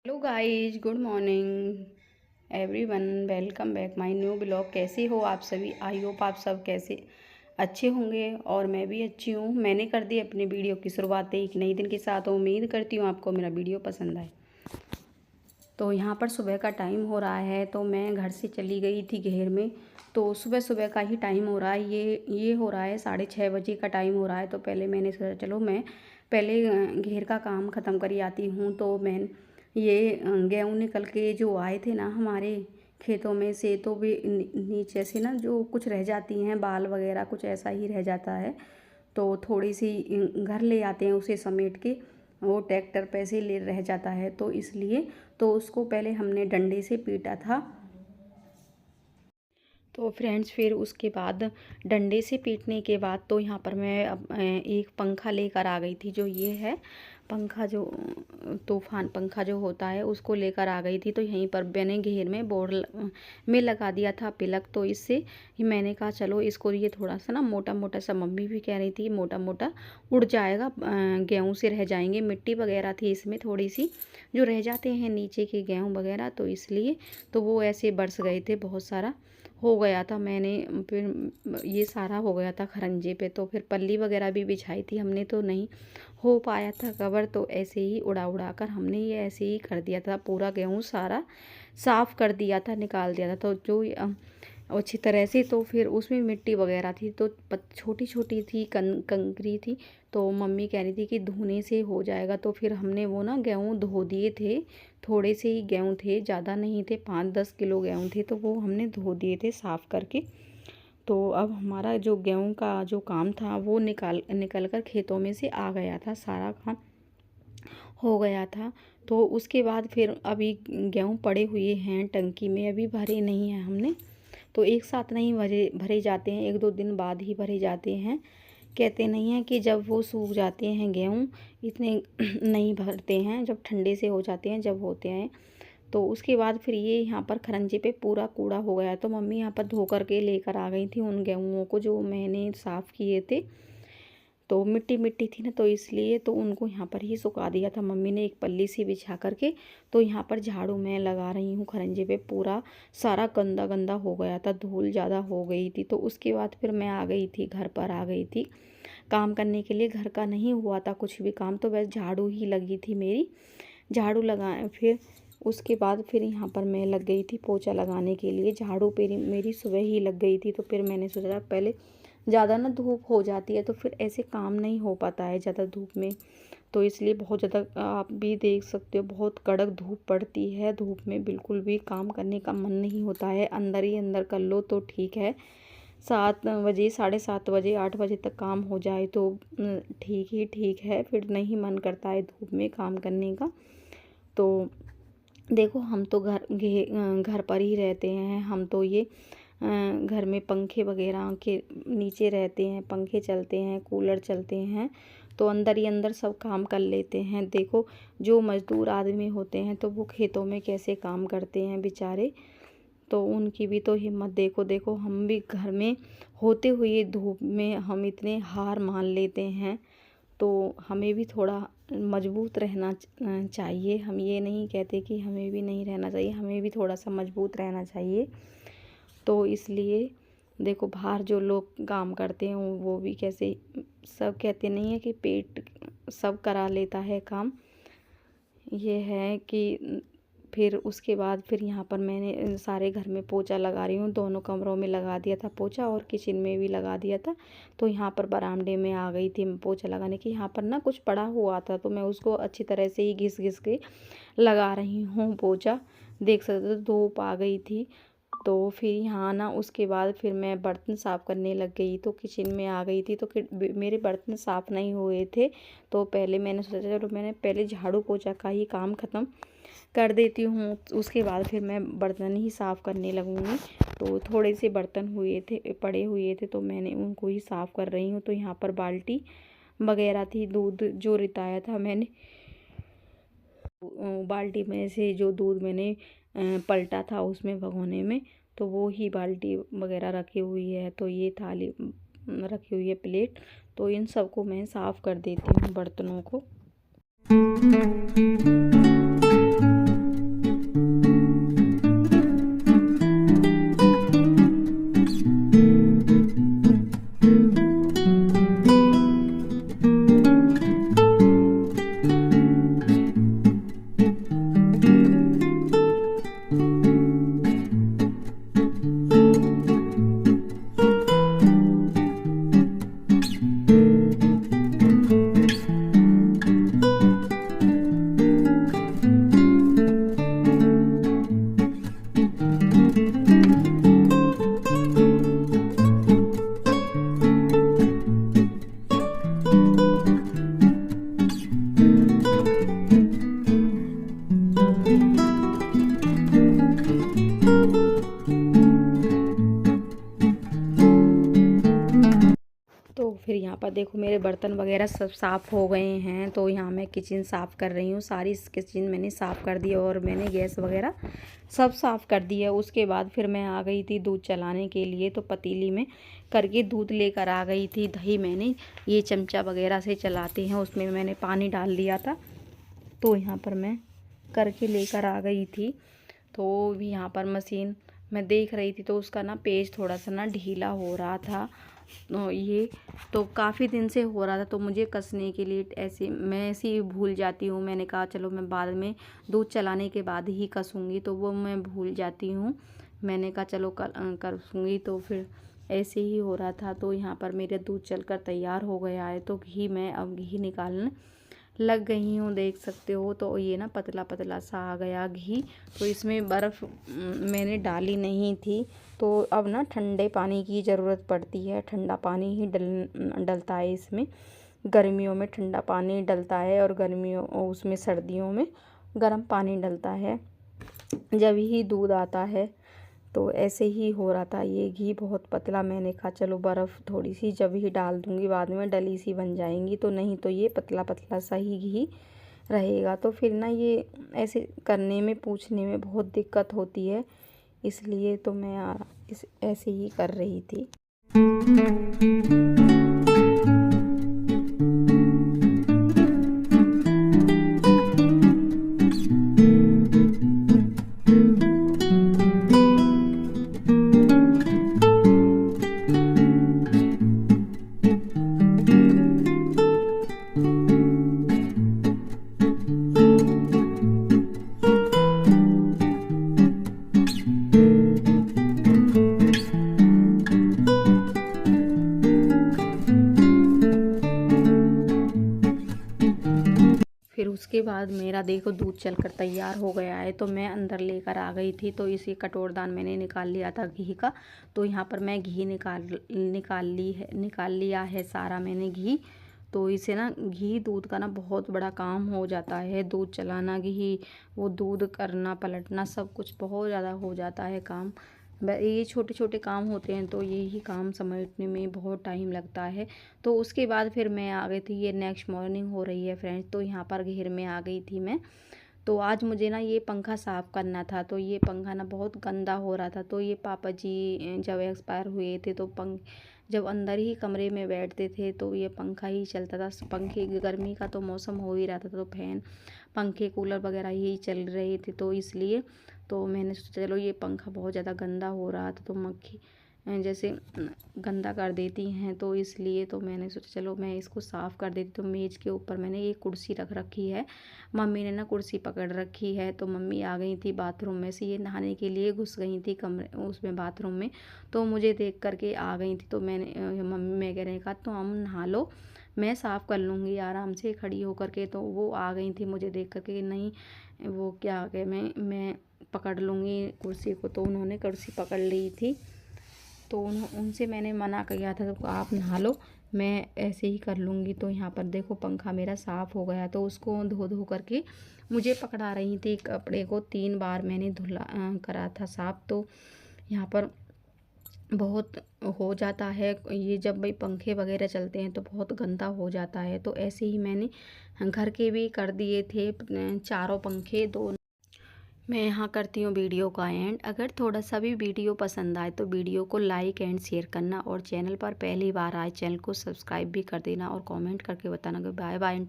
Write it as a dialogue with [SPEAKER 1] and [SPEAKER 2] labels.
[SPEAKER 1] Hello guys, good morning everyone. Welcome back my new blog. कैसे हो आप सभी? आई होप आप सब कैसे अच्छे होंगे और मैं भी अच्छी हूँ। मैंने कर दी अपनी वीडियो की शुरुआत एक नई दिन के साथ। उम्मीद करती हूँ आपको मेरा वीडियो पसंद आए। तो यहाँ पर सुबह का टाइम हो रहा है, तो मैं घर से चली गई थी घेर में। तो सुबह सुबह का ही टाइम हो रहा है, ये हो रहा है 6:30 बजे का टाइम हो रहा है। तो पहले मैंने सोचा चलो मैं पहले घेर का काम ख़त्म कर आती हूँ। तो मैं ये गेहूँ निकल के जो आए थे ना हमारे खेतों में से, तो वे नीचे से ना जो कुछ रह जाती हैं बाल वगैरह, कुछ ऐसा ही रह जाता है। तो थोड़ी सी घर ले आते हैं उसे समेट के, वो ट्रैक्टर पे से ले रह जाता है, तो इसलिए तो उसको पहले हमने डंडे से पीटा था। तो फ्रेंड्स फिर उसके बाद डंडे से पीटने के बाद तो यहाँ पर मैं एक पंखा लेकर आ गई थी। जो ये है पंखा, जो तूफान पंखा जो होता है, उसको लेकर आ गई थी। तो यहीं पर मैंने घेर में बोर्ड में लगा दिया था पिलक। तो इससे ही मैंने कहा चलो इसको, ये थोड़ा सा ना मोटा मोटा सा, मम्मी भी कह रही थी मोटा मोटा उड़ जाएगा, गेहूँ से रह जाएंगे। मिट्टी वगैरह थी इसमें थोड़ी सी, जो रह जाते हैं नीचे के गेहूँ वगैरह, तो इसलिए तो वो ऐसे बरस गए थे, बहुत सारा हो गया था। मैंने फिर ये सारा हो गया था खरंजे पे। तो फिर पल्ली वगैरह भी बिछाई थी हमने, तो नहीं हो पाया था कवर। तो ऐसे ही उड़ा उड़ा कर हमने ये ऐसे ही कर दिया था, पूरा गेहूँ सारा साफ़ कर दिया था, निकाल दिया था। तो जो अच्छी तरह से, तो फिर उसमें मिट्टी वगैरह थी, तो छोटी छोटी थी, कंकरी थी। तो मम्मी कह रही थी कि धोने से हो जाएगा। तो फिर हमने वो ना गेहूँ धो दिए थे। थोड़े से ही गेहूँ थे, ज़्यादा नहीं थे, 5-10 किलो गेहूँ थे, तो वो हमने धो दिए थे साफ़ करके। तो अब हमारा जो गेहूँ का जो काम था वो निकल कर खेतों में से आ गया था, सारा काम हो गया था। तो उसके बाद फिर अभी गेहूँ पड़े हुए हैं टंकी में, अभी भरे नहीं हैं हमने। तो एक साथ नहीं भरे भरे जाते हैं, 1-2 दिन बाद ही भरे जाते हैं। कहते नहीं हैं कि जब वो सूख जाते हैं गेहूँ, इतने नहीं भरते हैं, जब ठंडे से हो जाते हैं जब होते हैं। तो उसके बाद फिर ये यहाँ पर खरंजे पे पूरा कूड़ा हो गया। तो मम्मी यहाँ पर धो करके लेकर आ गई थी उन गेहूँओं को जो मैंने साफ़ किए थे। तो मिट्टी मिट्टी थी ना, तो इसलिए तो उनको यहाँ पर ही सुखा दिया था मम्मी ने, एक पल्ली सी बिछा करके। तो यहाँ पर झाड़ू मैं लगा रही हूँ खरंजे पे, पूरा सारा गंदा गंदा हो गया था, धूल ज़्यादा हो गई थी। तो उसके बाद फिर मैं आ गई थी, घर पर आ गई थी काम करने के लिए। घर का नहीं हुआ था कुछ भी काम, तो बस झाड़ू ही लगी थी मेरी, झाड़ू लगाए। फिर उसके बाद फिर यहाँ पर मैं लग गई थी पोछा लगाने के लिए। झाड़ू पे मेरी सुबह ही लग गई थी। तो फिर मैंने सोचा पहले, ज़्यादा ना धूप हो जाती है तो फिर ऐसे काम नहीं हो पाता है ज़्यादा धूप में। तो इसलिए बहुत ज़्यादा, आप भी देख सकते हो, बहुत कड़क धूप पड़ती है। धूप में बिल्कुल भी काम करने का मन नहीं होता है, अंदर ही अंदर कर लो तो ठीक है। 7 बजे, 7:30 बजे, 8 बजे तक काम हो जाए तो ठीक ही ठीक है, फिर नहीं मन करता है धूप में काम करने का। तो देखो हम तो घर पर ही रहते हैं, हम तो ये घर में पंखे वगैरह के नीचे रहते हैं, पंखे चलते हैं, कूलर चलते हैं, तो अंदर ही अंदर सब काम कर लेते हैं। देखो जो मज़दूर आदमी होते हैं तो वो खेतों में कैसे काम करते हैं बेचारे, तो उनकी भी तो हिम्मत देखो। देखो हम भी घर में होते हुए धूप में हम इतने हार मान लेते हैं, तो हमें भी थोड़ा मजबूत रहना चाहिए। हम ये नहीं कहते कि हमें भी नहीं रहना चाहिए, हमें भी थोड़ा सा मजबूत रहना चाहिए। तो इसलिए देखो बाहर जो लोग काम करते हैं वो भी कैसे, सब कहते नहीं है कि पेट सब करा लेता है काम, ये है कि। फिर उसके बाद फिर यहाँ पर मैंने सारे घर में पोछा लगा रही हूँ, दोनों कमरों में लगा दिया था पोछा और किचन में भी लगा दिया था। तो यहाँ पर बरामदे में आ गई थी पोछा लगाने की। यहाँ पर ना कुछ पड़ा हुआ था, तो मैं उसको अच्छी तरह से ही घिस घिस के लगा रही हूँ पोछा। देख सकते हो धूप आ गई थी। तो फिर यहाँ ना उसके बाद फिर मैं बर्तन साफ़ करने लग गई। तो किचन में आ गई थी, तो मेरे बर्तन साफ़ नहीं हुए थे। तो पहले मैंने सोचा चलो मैंने पहले झाड़ू पोछा का ही काम ख़त्म कर देती हूँ, उसके बाद फिर मैं बर्तन ही साफ़ करने लगूँगी। तो थोड़े से बर्तन हुए थे, पड़े हुए थे, तो मैंने उनको ही साफ़ कर रही हूँ। तो यहाँ पर बाल्टी वगैरह थी, दूध जो रिताया था मैंने, बाल्टी में से जो दूध मैंने पलटा था उसमें भगोने में, तो वो ही बाल्टी वगैरह रखी हुई है। तो ये थाली रखी हुई है, प्लेट। तो इन सबको मैं साफ़ कर देती हूँ बर्तनों को। पर देखो मेरे बर्तन वगैरह सब साफ़ हो गए हैं। तो यहाँ मैं किचन साफ़ कर रही हूँ। सारी किचन मैंने साफ़ कर दी और मैंने गैस वगैरह सब साफ़ कर दिया। उसके बाद फिर मैं आ गई थी दूध चलाने के लिए। तो पतीली में करके दूध लेकर आ गई थी। दही मैंने ये चमचा वगैरह से चलाते हैं, उसमें मैंने पानी डाल दिया था। तो यहाँ पर मैं करके लेकर आ गई थी। तो यहाँ पर मशीन मैं देख रही थी तो उसका ना पेज थोड़ा सा ना ढीला हो रहा था। ये तो काफ़ी दिन से हो रहा था, तो मुझे कसने के लिए मैं ऐसे ही भूल जाती हूँ। मैंने कहा चलो मैं बाद में दूध चलाने के बाद ही कसूँगी, तो वो मैं भूल जाती हूँ। मैंने कहा चलो कसूँगी, तो फिर ऐसे ही हो रहा था। तो यहाँ पर मेरे दूध चलकर तैयार हो गया है। तो घी मैं अब घी निकालने लग गई हूँ, देख सकते हो। तो ये ना पतला पतला सा आ गया घी। तो इसमें बर्फ़ मैंने डाली नहीं थी। तो अब ना ठंडे पानी की ज़रूरत पड़ती है। ठंडा पानी ही डलता है इसमें। गर्मियों में ठंडा पानी डलता है और उसमें सर्दियों में गर्म पानी डलता है, जब ही दूध आता है। तो ऐसे ही हो रहा था। ये घी बहुत पतला, मैंने कहा चलो बर्फ़ थोड़ी सी जब ही डाल दूँगी, बाद में डली सी बन जाएंगी। तो नहीं, तो ये पतला पतला सा ही घी रहेगा। तो फिर ना ये ऐसे करने में पूछने में बहुत दिक्कत होती है, इसलिए तो मैं ऐसे ही कर रही थी। फिर उसके बाद मेरा देखो दूध चलकर तैयार हो गया है। तो मैं अंदर लेकर आ गई थी। तो इसी कटोरदान मैंने निकाल लिया था घी का। तो यहाँ पर मैं घी निकाल लिया है सारा मैंने घी। तो इसे ना घी दूध का ना बहुत बड़ा काम हो जाता है। दूध चलाना, घी वो दूध करना, पलटना, सब कुछ बहुत ज़्यादा हो जाता है काम। ये छोटे छोटे काम होते हैं, तो यही काम समेटने में बहुत टाइम लगता है। तो उसके बाद फिर मैं आ गई थी। ये नेक्स्ट मॉर्निंग हो रही है फ्रेंड्स। तो यहाँ पर घेर में आ गई थी मैं। तो आज मुझे ना ये पंखा साफ़ करना था। तो ये पंखा ना बहुत गंदा हो रहा था। तो ये पापा जी जब एक्सपायर हुए थे, तो जब अंदर ही कमरे में बैठते थे तो ये पंखा ही चलता था। पंखे, गर्मी का तो मौसम हो ही रहा था, तो फैन, पंखे, कूलर वगैरह यही चल रहे थे। तो इसलिए तो मैंने सोचा चलो ये पंखा बहुत ज़्यादा गंदा हो रहा था, तो मक्खी जैसे गंदा कर देती हैं, तो इसलिए तो मैंने सोचा चलो मैं इसको साफ़ कर देती। तो मेज़ के ऊपर मैंने ये कुर्सी रख रखी है। मम्मी ने ना कुर्सी पकड़ रखी है। तो मम्मी आ गई थी बाथरूम में से, ये नहाने के लिए घुस गई थी कमरे उसमें, बाथरूम में। तो मुझे देख करके आ गई थी। तो मम्मी मैं कह रही कहा तो हम नहा लो, मैं साफ़ कर लूँगी आराम से खड़ी होकर के। तो वो आ गई थी मुझे देख करके कि नहीं, वो क्या कहे, मैं पकड़ लूँगी कुर्सी को। तो उन्होंने कुर्सी पकड़ ली थी। तो उनसे मैंने मना किया था तो आप नहा लो, मैं ऐसे ही कर लूँगी। तो यहाँ पर देखो पंखा मेरा साफ़ हो गया। तो उसको धो धो करके मुझे पकड़ा रही थी। कपड़े को 3 बार मैंने धुला करा था साफ़। तो यहाँ पर बहुत हो जाता है ये, जब भाई पंखे वगैरह चलते हैं तो बहुत गंदा हो जाता है। तो ऐसे ही मैंने घर के भी कर दिए थे 4 पंखे, 2। मैं यहाँ करती हूँ वीडियो का एंड। अगर थोड़ा सा भी वीडियो पसंद आए तो वीडियो को लाइक एंड शेयर करना, और चैनल पर पहली बार आए चैनल को सब्सक्राइब भी कर देना, और कमेंट करके बताना कि बाय बाय।